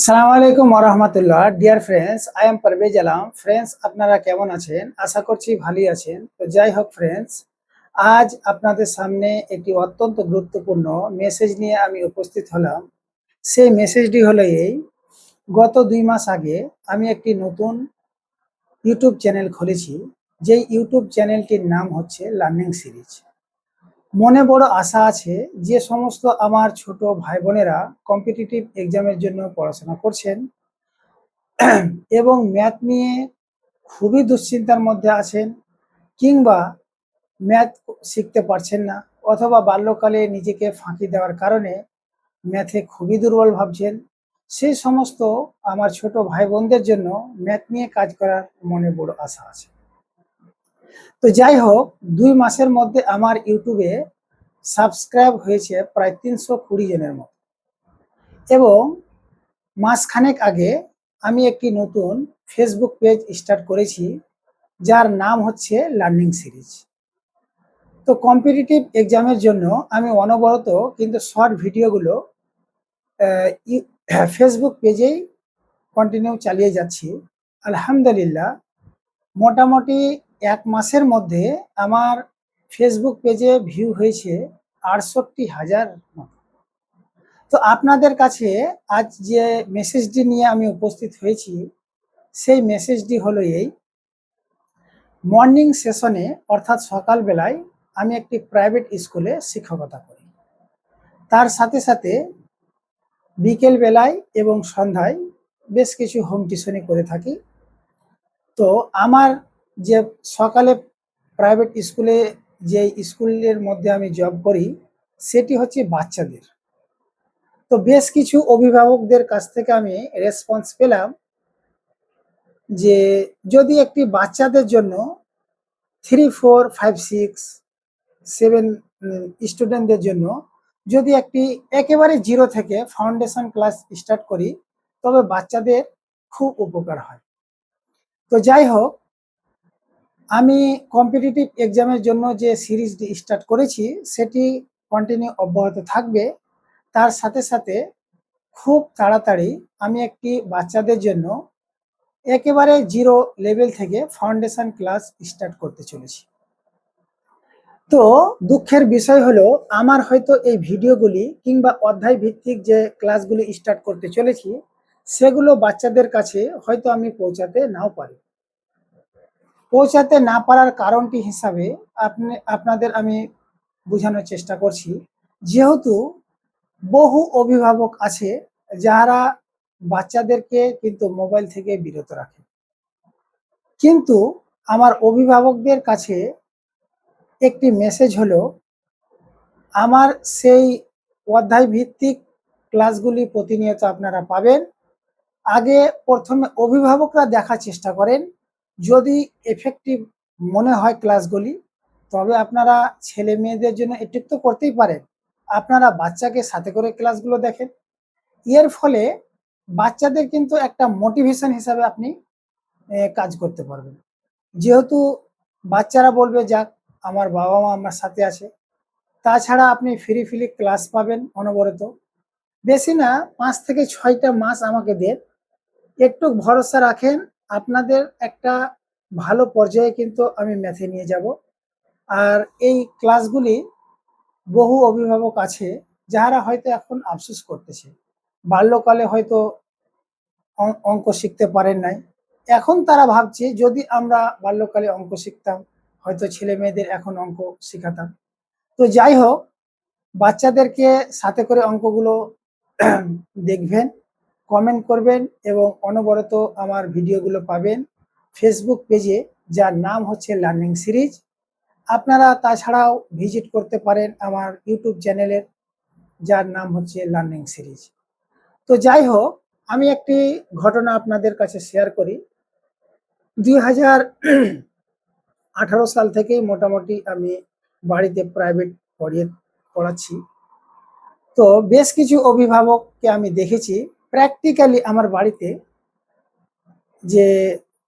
সালামু আলাইকুম ওরহমতুল্লাহ। Dear friends, I am Parvez Alam. Friends, আপনারা কেমন আছেন? আশা করছি ভালোই আছেন। তো যাই হোক ফ্রেন্ডস, আজ আপনাদের সামনে একটি অত্যন্ত গুরুত্বপূর্ণ মেসেজ নিয়ে আমি উপস্থিত হলাম। সেই মেসেজটি হলো এই: গত 2 মাস আগে আমি একটি নতুন ইউটিউব চ্যানেল খুলেছি। যেই ইউটিউব চ্যানেলটির নাম হচ্ছে লার্নিং সিরিজ। মনে বড় আশা আছে যে সমস্ত আমার ছোট ভাই বোনেরা কম্পিটিটিভ এক্সামের জন্য পড়াশোনা করছেন এবং ম্যাথ নিয়ে খুবই দুশ্চিন্তার মধ্যে আছেন, কিংবা ম্যাথ শিখতে পারছেন না, অথবা বাল্যকালে নিজেকে ফাঁকি দেওয়ার কারণে ম্যাথে খুবই দুর্বল ভাবছেন। সেই সমস্ত আমার ছোট ভাই বোনদের জন্য ম্যাথ নিয়ে কাজ করার মনে বড় আশা আছে। তো যাই হোক, 2 মাসের মধ্যে আমার ইউটিউবে সাবস্ক্রাইব হয়েছে প্রায় 320 জনের মতো, এবং মাসখানেক আগে আমি একটি নতুন ফেসবুক পেজ স্টার্ট করেছি, যার নাম হচ্ছে লার্নিং সিরিজ। তো কম্পিটিটিভ এক্সামের জন্য আমি অনবরত কিন্তু শর্ট ভিডিওগুলো ফেসবুক পেজেই কন্টিনিউ চালিয়ে যাচ্ছি। আলহামদুলিল্লাহ, মোটামুটি 1 মাসের মধ্যে আমার ফেসবুক পেজে ভিউ হয়েছে 68,000 মতো। তো আপনাদের কাছে আজ যে মেসেজটি নিয়ে আমি উপস্থিত হয়েছি, সেই মেসেজটি হলো এই: মর্নিং সেশনে অর্থাৎ সকালবেলায় আমি একটি প্রাইভেট স্কুলে শিক্ষকতা করি। তার সাথে সাথে বিকেল বেলায় এবং সন্ধ্যায় বেশ কিছু হোম টিউশনি করে থাকি। তো আমার যে সকালে প্রাইভেট স্কুলে, যে স্কুলের মধ্যে আমি জব করি, সেটি হচ্ছে বাচ্চাদের। তো বেশ কিছু অভিভাবকদের কাছ থেকে আমি রেসপন্স পেলাম যে যদি একটি বাচ্চাদের জন্য 3, 4, 5, 6, 7 স্টুডেন্টদের জন্য যদি একটি একেবারে জিরো থেকে ফাউন্ডেশন ক্লাস স্টার্ট করি, তবে বাচ্চাদের খুব উপকার হয়। তো যাই হোক, আমি কম্পিটিটিভ এক্সামের জন্য যে সিরিজটি স্টার্ট করেছি সেটি কন্টিনিউ অব্যাহত থাকবে। তার সাথে সাথে খুব তাড়াতাড়ি আমি একটি বাচ্চাদের জন্য একেবারে জিরো লেভেল থেকে ফাউন্ডেশন ক্লাস স্টার্ট করতে চলেছি। তো দুঃখের বিষয় হলো, আমার হয়তো এই ভিডিওগুলি কিংবা অধ্যায় ভিত্তিক যে ক্লাসগুলি স্টার্ট করতে চলেছি, সেগুলো বাচ্চাদের কাছে হয়তো আমি পৌঁছাতে নাও পারি। পৌঁছাতে না পারার কারণটি হিসাবে আপনাদের আমি বোঝানোর চেষ্টা করছি। যেহেতু বহু অভিভাবক আছে যারা বাচ্চাদেরকে কিন্তু মোবাইল থেকে বিরত রাখে, কিন্তু আমার অভিভাবকদের কাছে একটি মেসেজ হলো, আমার সেই অধ্যায় ভিত্তিক ক্লাসগুলি প্রতিনিয়ত আপনারা পাবেন। আগে প্রথমে অভিভাবকরা দেখার চেষ্টা করেন, যদি এফেক্টিভ মনে হয় ক্লাসগুলি, তবে আপনারা ছেলে মেয়েদের জন্য একটু তো করতেই পারেন। আপনারা বাচ্চাকে সাথে করে ক্লাসগুলো দেখেন। এর ফলে বাচ্চাদের কিন্তু একটা মোটিভেশন হিসাবে আপনি কাজ করতে পারবেন। যেহেতু বাচ্চারা বলবে, যাক, আমার বাবা মা আমার সাথে আছে। তাছাড়া আপনি ফ্রি ক্লাস পাবেন অনবরত। বেশি না, 5 থেকে 6টা মাস আমাকে দেন, একটু ভরসা রাখেন, আপনাদের একটা ভালো পর্যায়ে কিন্তু আমি ম্যাথে নিয়ে যাব। আর এই ক্লাসগুলি বহু অভিভাবক আছে যারা হয়তো এখন আফসোস করতেছে, বাল্যকালে হয়তো অঙ্ক শিখতে পারেন নাই। এখন তারা ভাবছে, যদি আমরা বাল্যকালে অঙ্ক শিখতাম, হয়তো ছেলে মেয়েদের এখন অঙ্ক শিখাতাম। তো যাই হোক, বাচ্চাদেরকে সাথে করে অঙ্কগুলো দেখবেন, কমেন্ট করবেন, এবং অনবরত আমার ভিডিওগুলো পাবেন ফেসবুক পেজে, যার নাম হচ্ছে লার্নিং সিরিজ। আপনারা তাছাড়াও ভিজিট করতে পারেন আমার ইউটিউব চ্যানেলের, যার নাম হচ্ছে লার্নিং সিরিজ। তো যাই হোক, আমি একটি ঘটনা আপনাদের কাছে শেয়ার করি। 2018 সাল থেকেই মোটামুটি আমি বাড়িতে প্রাইভেট পড়াচ্ছি। তো বেশ কিছু অভিভাবককে আমি দেখেছি প্র্যাকটিক্যালি আমার বাড়িতে, যে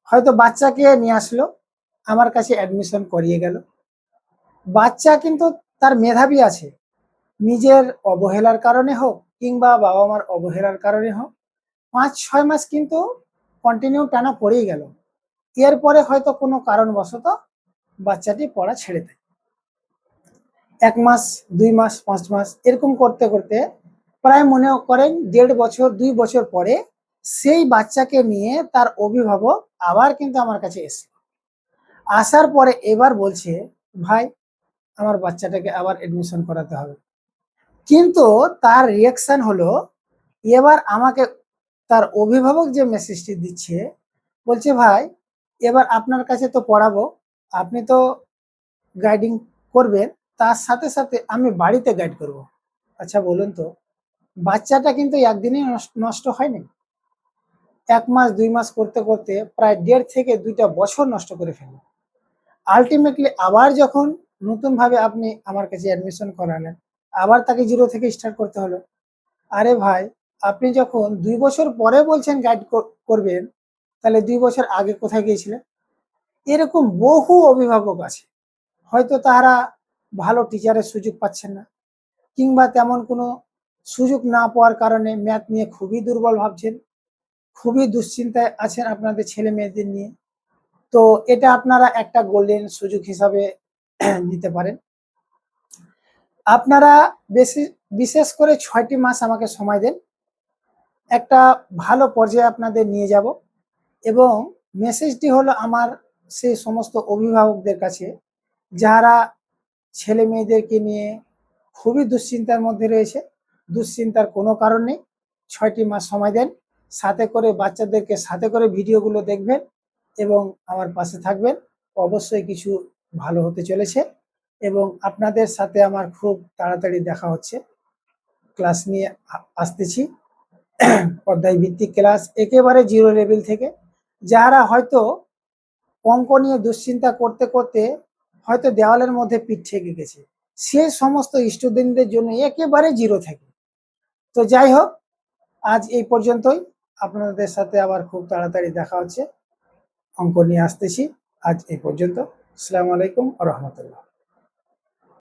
হয়তো বাচ্চাকে নিয়ে আসলো, আমার কাছে অ্যাডমিশন করিয়ে গেল। বাচ্চা কিন্তু তার মেধাবী আছে, নিজের অবহেলার কারণে হোক কিংবা বাবা মার অবহেলার কারণে হোক, 5-6 মাস কিন্তু কন্টিনিউ টানা পড়েই গেল। এরপরে হয়তো কোনো কারণবশত বাচ্চাটি পড়া ছেড়ে দেয়। 1 মাস, 2 মাস, 5 মাস এরকম করতে করতে প্রায় মনে করেন 1.5 বছর, 2 বছর পরে সেই বাচ্চাকে নিয়ে তার অভিভাবক আবার কিন্তু আমার কাছে এসছে। আসার পরে এবার বলছে, "ভাই, আমার বাচ্চাটাকে আবার অ্যাডমিশন করাতে হবে।" কিন্তু তার রিঅ্যাকশন হলো, এবার আমাকে তার অভিভাবক যে মেসেজটি দিচ্ছে, বলছে, "ভাই, এবার আপনার কাছে তো পড়াবো, আপনি তো গাইডিং করবেন, তার সাথে সাথে আমি বাড়িতে গাইড করব।" আচ্ছা বলুন তো, বাচ্চাটা কিন্তু একদিনেই নষ্ট হয়নি। 1 মাস 2 মাস করতে করতে প্রায় 1.5 থেকে 2টা বছর নষ্ট করে ফেলল। আল্টিমেটলি আবার যখন নতুনভাবে আপনি আমার কাছে অ্যাডমিশন করালেন, আবার তাকে 0 থেকে স্টার্ট করতে হলো। আরে ভাই, আপনি যখন 2 বছর পরে বলছেন গাইড করবেন, তাহলে 2 বছর আগে কোথায় গিয়েছিলেন? এরকম বহু অভিভাবক আছে। হয়তো তারা ভালো টিচারের সুযোগ পাচ্ছেন না, কিংবা তেমন কোনো সুযোগ না পাওয়ার কারণে ম্যাথ নিয়ে খুবই দুর্বল ভাবছেন, খুবই দুশ্চিন্তায় আছেন আপনাদের ছেলে-মেয়েদের নিয়ে। তো এটা আপনারা একটা গোল্ডেন সুযোগ হিসাবে নিতে পারেন। আপনারা বিশেষ করে ৬ টি মাস আমাকে সময় দেন। একটা ভালো পর্যায়ে আপনাদের নিয়ে যাব এবং মেসেজটি হলো আমার সেই সমস্ত অভিভাবকদের কাছে, যারা ছেলে-মেয়েদেরকে নিয়ে খুবই দুশ্চিন্তার মধ্যে রয়েছে। দুশ্চিন্তার কোনো কারণ নেই। ৬ টি মাস সময় দেন। সাথে করে বাচ্চাদেরকে সাথে করে ভিডিওগুলো দেখবেন এবং আমার পাশে থাকবেন। অবশ্যই কিছু ভালো হতে চলেছে এবং আপনাদের সাথে আমার খুব তাড়াতাড়ি দেখা হচ্ছে। ক্লাস নিয়ে আসতেছি। অধ্যায় ভিত্তিক ক্লাস একেবারে 0 লেভেল থেকে। যারা হয়তো অঙ্ক নিয়ে দুশ্চিন্তা করতে করতে হয়তো দেওয়ালের মধ্যে পিঠ ঠেকে গেছে, সে সমস্ত স্টুডেন্টদের জন্য একেবারে 0 থেকে। তো যাই হোক, আজ এই পর্যন্তই। আপনাদের সাথে আবার খুব তাড়াতাড়ি দেখা হচ্ছে। অঙ্ক নিয়ে আসতেছি। আজ এই পর্যন্ত। আসসালামু আলাইকুম ওয়া রাহমাতুল্লাহ।